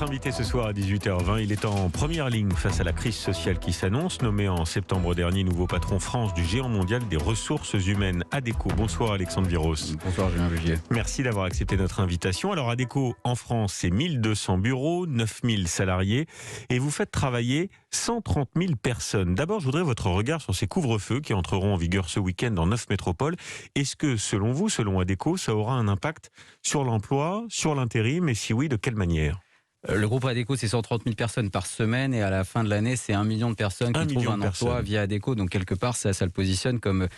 notre invité ce soir à 18h20. Il est en première ligne face à la crise sociale qui s'annonce. Nommé en septembre dernier nouveau patron France du géant mondial des ressources humaines Adecco. Bonsoir Alexandre Viros. Bonsoir Julien Bugier. Merci d'avoir accepté notre invitation. Alors Adecco en France, c'est 1200 bureaux, 9000 salariés et vous faites travailler 130 000 personnes. D'abord, je voudrais votre regard sur ces couvre-feux qui entreront en vigueur ce week-end dans 9 métropoles. Est-ce que selon vous, selon Adecco, ça aura un impact sur l'emploi, sur l'intérim et si oui, de quelle manière ? Le groupe Adecco, c'est 130 000 personnes par semaine et à la fin de l'année, c'est 1 million de personnes qui trouvent un emploi via Adecco. Donc quelque part, ça le positionne comme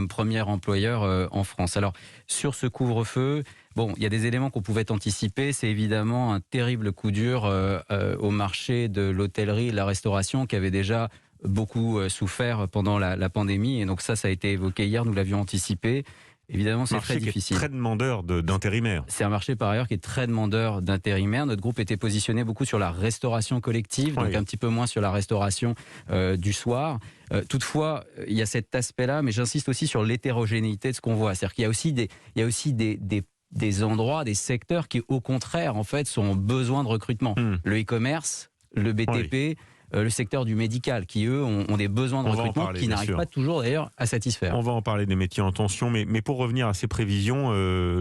premier employeur en France. Alors sur ce couvre-feu, bon, il y a des éléments qu'on pouvait anticiper. C'est évidemment un terrible coup dur au marché de l'hôtellerie et de la restauration qui avait déjà beaucoup souffert pendant la pandémie. Et donc ça a été évoqué hier, nous l'avions anticipé. Évidemment, c'est très difficile. Très demandeur d'intérimaires. C'est un marché par ailleurs qui est très demandeur d'intérimaires. Notre groupe était positionné beaucoup sur la restauration collective, donc un petit peu moins sur la restauration du soir. Toutefois, il y a cet aspect-là, mais j'insiste aussi sur l'hétérogénéité de ce qu'on voit. C'est-à-dire qu'il y a aussi des endroits, des secteurs qui, au contraire, en fait, sont en besoin de recrutement. Le e-commerce, le BTP. Le secteur du médical, qui eux ont des besoins de recrutement qui n'arrivent pas toujours d'ailleurs à satisfaire. On va en parler des métiers en tension, mais pour revenir à ces prévisions,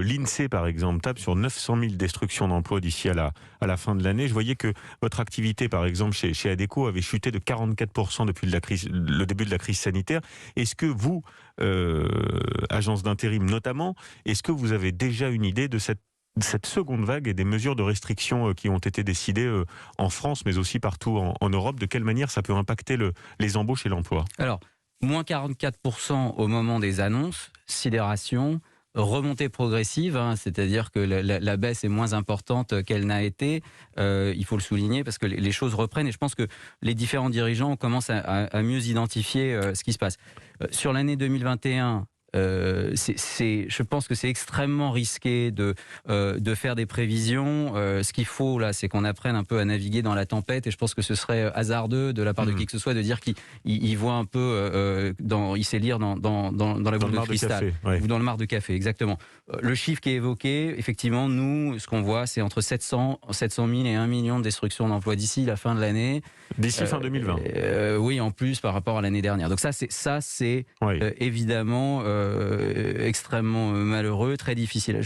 l'INSEE par exemple tape sur 900 000 destructions d'emplois d'ici à la fin de l'année. Je voyais que votre activité par exemple chez Adecco avait chuté de 44% depuis le début de la crise sanitaire. Est-ce que vous, agence d'intérim notamment, est-ce que vous avez déjà une idée de cette seconde vague et des mesures de restriction qui ont été décidées en France, mais aussi partout en Europe, de quelle manière ça peut impacter les embauches et l'emploi ? Alors, moins 44% au moment des annonces, sidération, remontée progressive, c'est-à-dire que la baisse est moins importante qu'elle n'a été, il faut le souligner, parce que les choses reprennent, et je pense que les différents dirigeants commencent à mieux identifier ce qui se passe. Sur l'année 2021, je pense que c'est extrêmement risqué de faire des prévisions. Ce qu'il faut là, c'est qu'on apprenne un peu à naviguer dans la tempête, et je pense que ce serait hasardeux de la part de qui que ce soit de dire qu'il voit un peu il sait lire dans la boule de cristal ou dans le marc de café, exactement. Le chiffre qui est évoqué, effectivement, nous, ce qu'on voit, c'est entre 700 000 et 1 million de destructions d'emplois d'ici la fin de l'année. D'ici fin 2020. Oui, en plus par rapport à l'année dernière. Donc ça, c'est évidemment extrêmement malheureux, très difficile.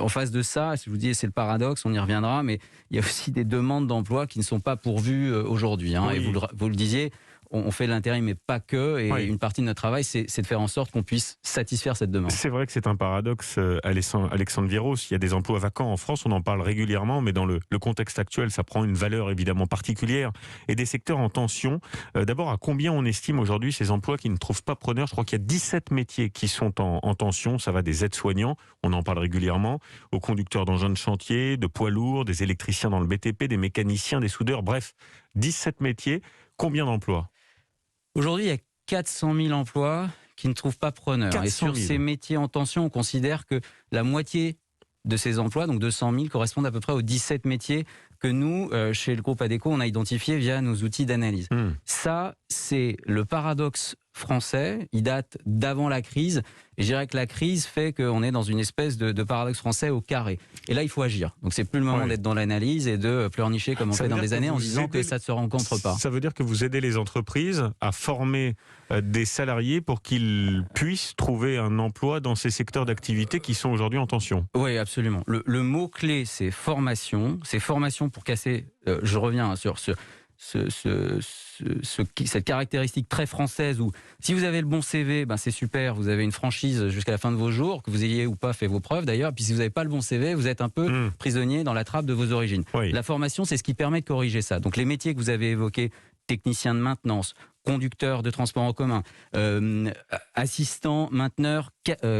En face de ça, je vous dis, c'est le paradoxe, on y reviendra, mais il y a aussi des demandes d'emploi qui ne sont pas pourvues aujourd'hui. Et vous le disiez, on fait de l'intérim, mais pas que. Et une partie de notre travail, c'est de faire en sorte qu'on puisse satisfaire cette demande. C'est vrai que c'est un paradoxe, Alexandre Viros. Il y a des emplois vacants en France, on en parle régulièrement, mais dans le contexte actuel, ça prend une valeur évidemment particulière. Et des secteurs en tension. D'abord, à combien on estime aujourd'hui ces emplois qui ne trouvent pas preneur ? Je crois qu'il y a 17 métiers qui sont en tension. Ça va des aides-soignants, on en parle régulièrement, aux conducteurs d'engins de chantier, de poids lourds, des électriciens dans le BTP, des mécaniciens, des soudeurs, bref, 17 métiers. Combien d'emplois ? Aujourd'hui, il y a 400 000 emplois qui ne trouvent pas preneur. Et sur ces métiers en tension, on considère que la moitié de ces emplois, donc 200 000, correspondent à peu près aux 17 métiers que nous, chez le groupe Adecco, on a identifiés via nos outils d'analyse. Ça, c'est le paradoxe français. Il date d'avant la crise. Et je dirais que la crise fait qu'on est dans une espèce de paradoxe français au carré. Et là, il faut agir. Donc, c'est plus le moment d'être dans l'analyse et de pleurnicher comme on fait dans des années en disant que ça ne se rencontre pas. Ça veut dire que vous aidez les entreprises à former des salariés pour qu'ils puissent trouver un emploi dans ces secteurs d'activité qui sont aujourd'hui en tension. Oui, absolument. Le mot-clé, c'est formation. C'est formation pour casser... je reviens sur cette caractéristique très française où si vous avez le bon CV, c'est super, vous avez une franchise jusqu'à la fin de vos jours, que vous ayez ou pas fait vos preuves d'ailleurs, puis si vous n'avez pas le bon CV, vous êtes un peu prisonnier dans la trappe de vos origines. La formation, c'est ce qui permet de corriger ça. Donc les métiers que vous avez évoqués, technicien de maintenance, conducteur de transport en commun, assistant, mainteneur,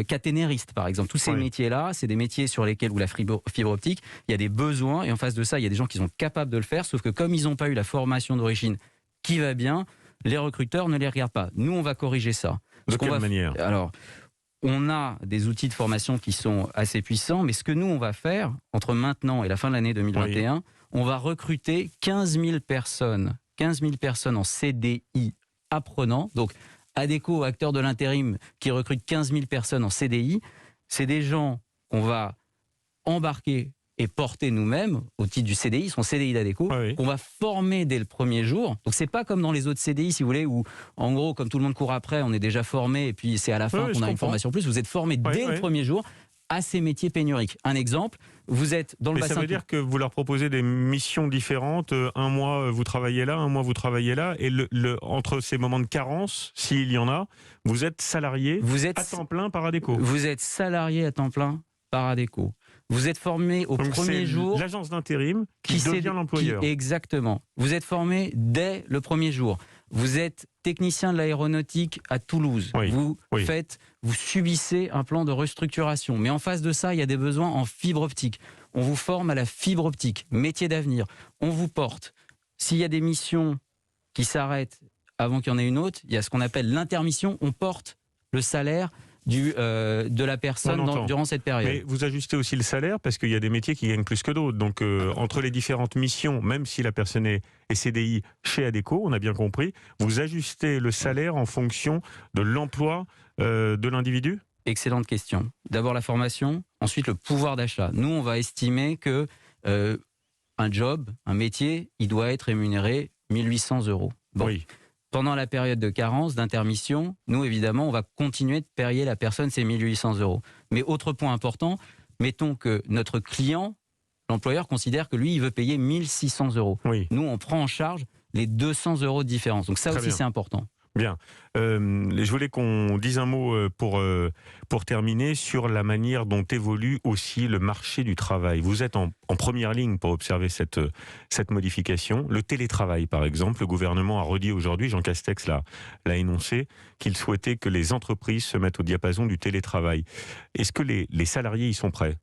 caténériste par exemple. Tous ces métiers-là, c'est des métiers sur lesquels, ou la fibre optique, il y a des besoins, et en face de ça, il y a des gens qui sont capables de le faire, sauf que comme ils n'ont pas eu la formation d'origine qui va bien, les recruteurs ne les regardent pas. Nous, on va corriger ça. De quelle manière ? Alors, on a des outils de formation qui sont assez puissants, mais ce que nous, on va faire, entre maintenant et la fin de l'année 2021, on va recruter 15 000 personnes en CDI apprenants. Donc, Adecco, acteur de l'intérim, qui recrute 15 000 personnes en CDI, c'est des gens qu'on va embarquer et portés nous-mêmes au titre du CDI, son CDI d'Adecco, qu'on va former dès le premier jour. Donc c'est pas comme dans les autres CDI, si vous voulez, où en gros, comme tout le monde court après, on est déjà formé et puis c'est à la fin qu'on a une formation plus. Vous êtes formé dès le premier jour à ces métiers pénuriques. Un exemple, vous êtes dans le bassin. Ça veut dire que vous leur proposez des missions différentes. Un mois, vous travaillez là, un mois, vous travaillez là. Et entre ces moments de carence, s'il y en a, vous êtes salarié à temps plein par Adecco. Vous êtes salarié à temps plein par Adecco. Vous êtes formé au premier jour. L'agence d'intérim qui devient l'employeur. Exactement. Vous êtes formé dès le premier jour. Vous êtes technicien de l'aéronautique à Toulouse. Vous subissez un plan de restructuration. Mais en face de ça, il y a des besoins en fibre optique. On vous forme à la fibre optique, métier d'avenir. On vous porte. S'il y a des missions qui s'arrêtent avant qu'il y en ait une autre, il y a ce qu'on appelle l'intermission. On porte le salaire de la personne durant cette période. Mais vous ajustez aussi le salaire parce qu'il y a des métiers qui gagnent plus que d'autres. Donc entre les différentes missions, même si la personne est CDI chez Adecco, on a bien compris, vous ajustez le salaire en fonction de l'emploi de l'individu ? Excellente question. D'abord la formation, ensuite le pouvoir d'achat. Nous, on va estimer que un job, un métier, il doit être rémunéré 1 800 €. Bon. Oui. Pendant la période de carence, d'intermission, nous, évidemment, on va continuer de payer la personne ces 1 800 €. Mais autre point important, mettons que notre client, l'employeur, considère que lui, il veut payer 1 600 €. Oui. Nous, on prend en charge les 200 € de différence. Donc ça aussi, c'est important. Bien. Je voulais qu'on dise un mot pour terminer sur la manière dont évolue aussi le marché du travail. Vous êtes en première ligne pour observer cette modification. Le télétravail, par exemple, le gouvernement a redit aujourd'hui, Jean Castex l'a énoncé, qu'il souhaitait que les entreprises se mettent au diapason du télétravail. Est-ce que les salariés y sont prêts ?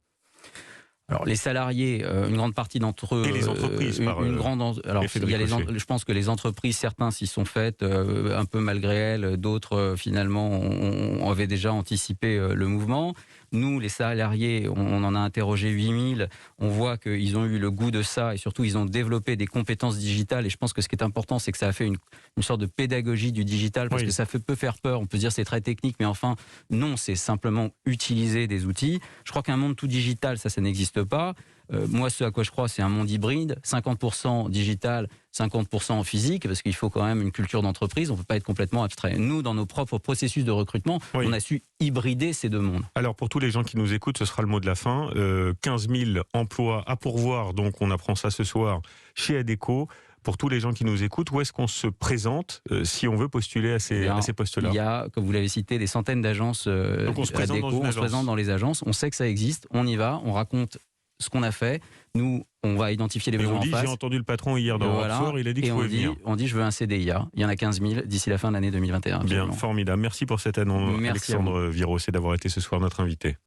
Alors les salariés, une grande partie d'entre eux, et les entreprises, je pense que les entreprises, certains s'y sont faites un peu malgré elles, d'autres finalement on avait déjà anticipé le mouvement. Nous, les salariés, on en a interrogé 8000, on voit qu'ils ont eu le goût de ça et surtout ils ont développé des compétences digitales et je pense que ce qui est important, c'est que ça a fait une sorte de pédagogie du digital parce que ça peut faire peur, on peut se dire c'est très technique, mais enfin non, c'est simplement utiliser des outils. Je crois qu'un monde tout digital, ça n'existe pas. Moi, ce à quoi je crois, c'est un monde hybride, 50% digital, 50% physique, parce qu'il faut quand même une culture d'entreprise, on ne peut pas être complètement abstrait. Nous, dans nos propres processus de recrutement, on a su hybrider ces deux mondes. Alors, pour tous les gens qui nous écoutent, ce sera le mot de la fin. 15 000 emplois à pourvoir, donc on apprend ça ce soir, chez Adecco. Pour tous les gens qui nous écoutent, où est-ce qu'on se présente si on veut postuler à ces postes-là ? Il y a, comme vous l'avez cité, des centaines d'agences donc on se présente Adecco, on se présente dans les agences, on sait que ça existe, on y va, on raconte ce qu'on a fait. Nous, on va identifier les besoins en face. J'ai entendu le patron hier dans Roquefort, il a dit qu'il pouvait venir. On dit, je veux un CDIA. Il y en a 15 000 d'ici la fin de l'année 2021. Bien, formidable. Merci pour cette annonce, Alexandre Virot, c'est d'avoir été ce soir notre invité.